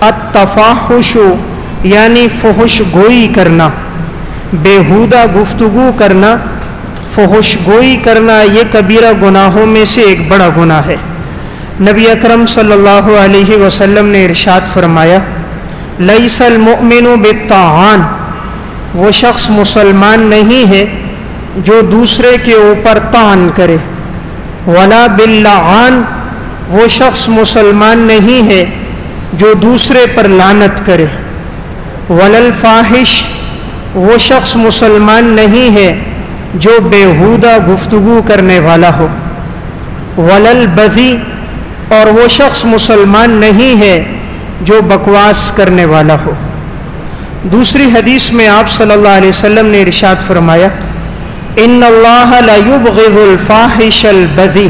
التفاحش یعنی فحش گوئی کرنا، بیہودہ گفتگو کرنا، فحش گوئی کرنا یہ کبیرہ گناہوں میں سے ایک بڑا گناہ ہے۔ نبی اکرم صلی اللہ علیہ وسلم نے ارشاد فرمایا لیس المؤمن بالطاعان، وہ شخص مسلمان نہیں ہے جو دوسرے کے اوپر طعن کرے، ولا باللعان، وہ شخص مسلمان نہیں ہے جو دوسرے پر لعنت کرے، ولا الفاحش، وہ شخص مسلمان نہیں ہے جو بیہودہ گفتگو کرنے والا ہو، ولا البذی، اور وہ شخص مسلمان نہیں ہے جو بکواس کرنے والا ہو۔ دوسری حدیث میں آپ صلی اللہ علیہ وسلم نے ارشاد فرمایا ان اللہ لا یبغض الفاحش البذی،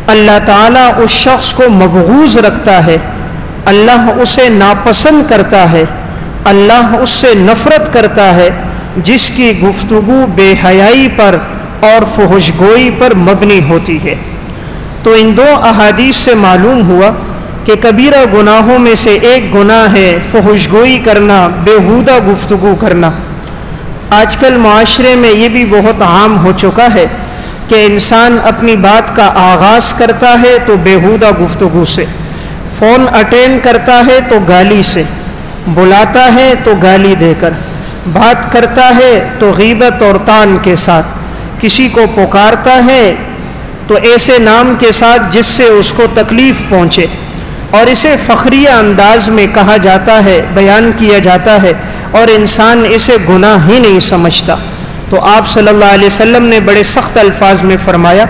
اللہ تعالیٰ اس شخص کو مبغوض رکھتا ہے، اللہ اسے ناپسند کرتا ہے، اللہ اس سے نفرت کرتا ہے جس کی گفتگو بے حیائی پر اور فحش گوئی پر مبنی ہوتی ہے۔ تو ان دو احادیث سے معلوم ہوا کہ کبیرہ گناہوں میں سے ایک گناہ ہے فحش گوئی کرنا، بیہودہ گفتگو کرنا۔ آج کل معاشرے میں یہ بھی بہت عام ہو چکا ہے کہ انسان اپنی بات کا آغاز کرتا ہے تو بیہودہ گفتگو سے، فون اٹینڈ کرتا ہے تو گالی سے، بلاتا ہے تو گالی دے کر، بات کرتا ہے تو غیبت اور طعن کے ساتھ، کسی کو پکارتا ہے تو ایسے نام کے ساتھ جس سے اس کو تکلیف پہنچے، اور اسے فخریہ انداز میں کہا جاتا ہے، بیان کیا جاتا ہے، اور انسان اسے گناہ ہی نہیں سمجھتا۔ تو آپ صلی اللہ علیہ وسلم نے بڑے سخت الفاظ میں فرمایا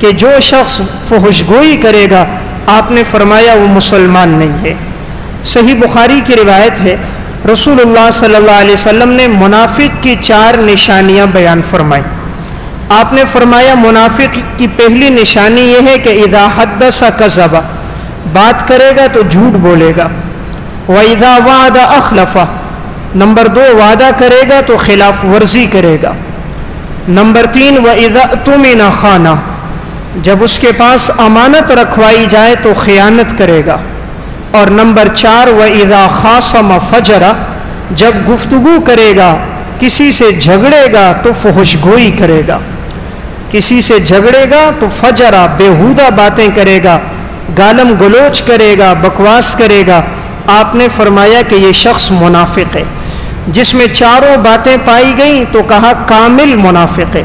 کہ جو شخص فحش گوئی کرے گا، آپ نے فرمایا وہ مسلمان نہیں ہے۔ صحیح بخاری کی روایت ہے، رسول اللہ صلی اللہ علیہ وسلم نے منافق کی 4 نشانیاں بیان فرمائی۔ آپ نے فرمایا منافق کی پہلی نشانی یہ ہے کہ اذا حدث کذب، بات کرے گا تو جھوٹ بولے گا، واذا وعد اخلف، نمبر 2 وعدہ کرے گا تو خلاف ورزی کرے گا، نمبر 3 واذا اؤتمن خان، جب اس کے پاس امانت رکھوائی جائے تو خیانت کرے گا، اور نمبر 4 واذا خاصم فجر، جب گفتگو کرے گا کسی سے جھگڑے گا تو فحش گوئی کرے گا، کسی سے جھگڑے گا تو فجرا، بیہودہ باتیں کرے گا، گالم گلوچ کرے گا، بکواس کرے گا۔ آپ نے فرمایا کہ یہ شخص منافق ہے۔ جس میں 4 باتیں پائی گئیں تو کہا کامل منافق ہے،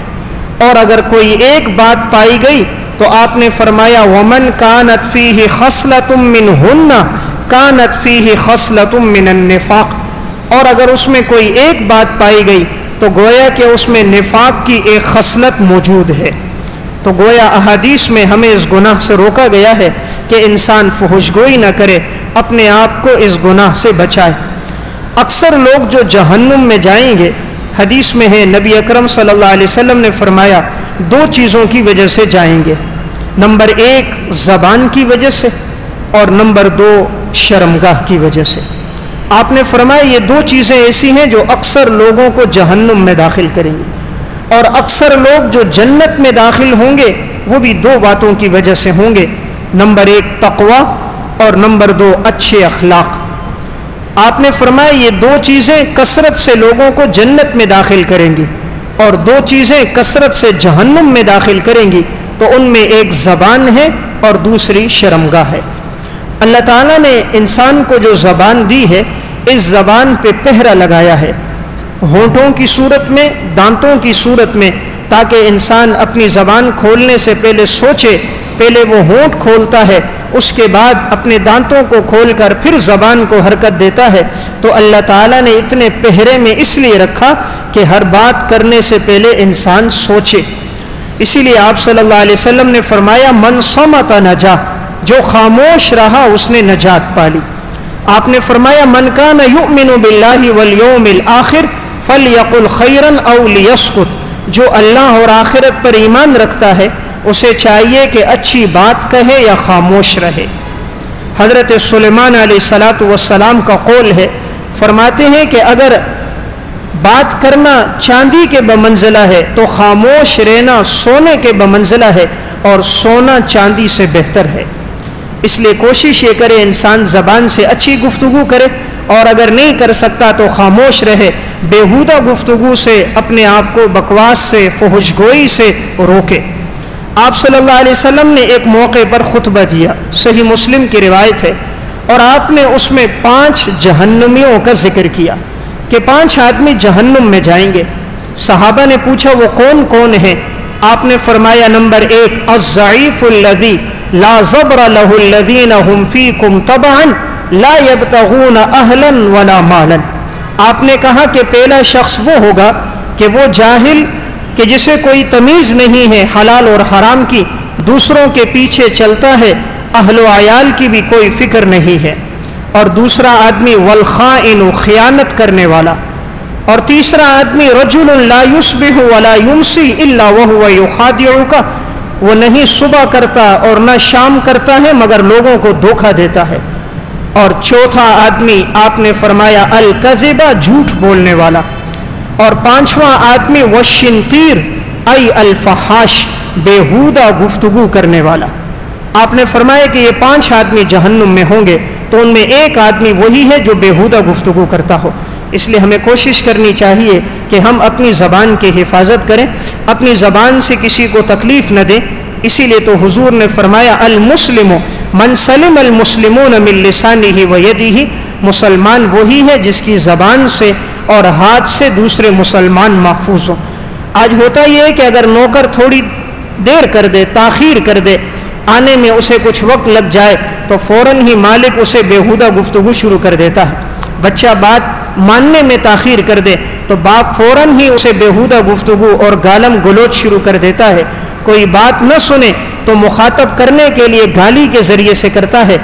اور اگر کوئی ایک بات پائی گئی تو آپ نے فرمایا ومن کانت فیہ خصلۃ منہن کانت فیہ خصلۃ من النفاق، اور اگر اس میں کوئی ایک بات پائی گئی تو گویا کہ اس میں نفاق کی ایک خصلت موجود ہے۔ تو گویا احادیث میں ہمیں اس گناہ سے روکا گیا ہے کہ انسان فحش گوئی نہ کرے، اپنے آپ کو اس گناہ سے بچائے۔ اکثر لوگ جو جہنم میں جائیں گے، حدیث میں ہے نبی اکرم صلی اللہ علیہ وسلم نے فرمایا 2 چیزوں کی وجہ سے جائیں گے، نمبر 1 زبان کی وجہ سے، اور نمبر 2 شرمگاہ کی وجہ سے۔ آپ نے فرمایا یہ 2 چیزیں ایسی ہیں جو اکثر لوگوں کو جہنم میں داخل کریں گی، اور اکثر لوگ جو جنت میں داخل ہوں گے وہ بھی 2 باتوں کی وجہ سے ہوں گے، نمبر 1 تقوی، اور نمبر 2 اچھے اخلاق۔ آپ نے فرمایا یہ 2 چیزیں کثرت سے لوگوں کو جنت میں داخل کریں گی، اور 2 چیزیں کثرت سے جہنم میں داخل کریں گی، تو ان میں ایک زبان ہے اور دوسری شرمگاہ ہے۔ اللہ تعالیٰ نے انسان کو جو زبان دی ہے، اس زبان پہ پہرا لگایا ہے، ہونٹوں کی صورت میں، دانتوں کی صورت میں، تاکہ انسان اپنی زبان کھولنے سے پہلے سوچے، پہلے وہ ہونٹ کھولتا ہے، اس کے بعد اپنے دانتوں کو کھول کر پھر زبان کو حرکت دیتا ہے۔ تو اللہ تعالیٰ نے اتنے پہرے میں اس لیے رکھا کہ ہر بات کرنے سے پہلے انسان سوچے۔ اسی لیے آپ صلی اللہ علیہ وسلم نے فرمایا من صمت نجا، جو خاموش رہا اس نے نجات پالی۔ آپ نے فرمایا من کان یؤمن باللہ والیوم الآخر فلیقل خیرا او لیسکت، جو اللہ اور آخرت پر ایمان رکھتا ہے اسے چاہیے کہ اچھی بات کہے یا خاموش رہے۔ حضرت سلیمان علیہ السلام کا قول ہے، فرماتے ہیں کہ اگر بات کرنا چاندی کے بمنزلہ ہے تو خاموش رہنا سونے کے بمنزلہ ہے، اور سونا چاندی سے بہتر ہے۔ اس لیے کوشش یہ کرے انسان زبان سے اچھی گفتگو کرے، اور اگر نہیں کر سکتا تو خاموش رہے، بیہودہ گفتگو سے اپنے آپ کو بکواس سے، فحش گوئی سے روکے۔ آپ صلی اللہ علیہ وسلم نے ایک موقع پر خطبہ دیا، صحیح مسلم کی روایت ہے، اور آپ نے اس میں 5 جہنمیوں کا ذکر کیا کہ 5 آدمی جہنم میں جائیں گے۔ صحابہ نے پوچھا وہ کون کون ہیں؟ آپ نے فرمایا نمبر 1 الضعیف الذی لا زبر له الذین هم فیکم طبعا لا یبتغون اہلا ولا مالا۔ آپ نے کہا کہ پہلا شخص وہ ہوگا کہ وہ جاہل کہ جسے کوئی تمیز نہیں ہے حلال اور حرام کی، دوسروں کے پیچھے چلتا ہے، اہل و عیال کی بھی کوئی فکر نہیں ہے۔ اور دوسرا آدمی والخائن، خیانت کرنے والا۔ اور تیسرا آدمی رجل لا یصبح ولا یمسی الا وهو یخادعک، وہ نہیں صبح کرتا اور نہ شام کرتا ہے مگر لوگوں کو دھوکہ دیتا ہے۔ اور چوتھا آدمی آپ نے فرمایا الکذب، جھوٹ بولنے والا۔ اور 5واں آدمی والشنطیر ای الفحاش، بیہودہ گفتگو کرنے والا۔ آپ نے فرمایا کہ یہ 5 آدمی جہنم میں ہوں گے، تو ان میں ایک آدمی وہی ہے جو بیہودہ گفتگو کرتا ہو۔ اس لیے ہمیں کوشش کرنی چاہیے کہ ہم اپنی زبان کی حفاظت کریں، اپنی زبان سے کسی کو تکلیف نہ دیں۔ اسی لیے تو حضور نے فرمایا المسلم من سلم المسلمون من لسانہ ویدہ، مسلمان وہی ہے جس کی زبان سے اور ہاتھ سے دوسرے مسلمان محفوظ ہوں۔ آج ہوتا یہ ہے کہ اگر نوکر تھوڑی دیر کر دے، تاخیر کر دے، آنے میں اسے کچھ وقت لگ جائے تو فوراً ہی مالک اسے بیہودہ گفتگو شروع کر دیتا ہے۔ بچہ بات ماننے میں تاخیر کر دے تو باپ فوراً ہی اسے بیہودہ گفتگو اور گالم گلوچ شروع کر دیتا ہے۔ کوئی بات نہ سنے تو مخاطب کرنے کے لیے گالی کے ذریعے سے کرتا ہے۔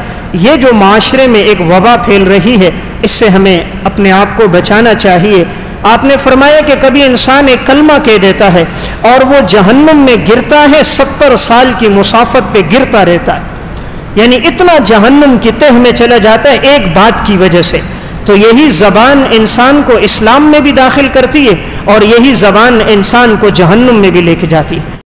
یہ جو معاشرے میں ایک وبا پھیل رہی ہے، اس سے ہمیں اپنے آپ کو بچانا چاہیے۔ آپ نے فرمایا کہ کبھی انسان ایک کلمہ کہہ دیتا ہے اور وہ جہنم میں گرتا ہے، 70 سال کی مسافت پہ گرتا رہتا ہے، یعنی اتنا جہنم کی تہ میں چلا جاتا ہے ایک بات کی وجہ سے۔ تو یہی زبان انسان کو اسلام میں بھی داخل کرتی ہے اور یہی زبان انسان کو جہنم میں بھی لے کے جاتی ہے۔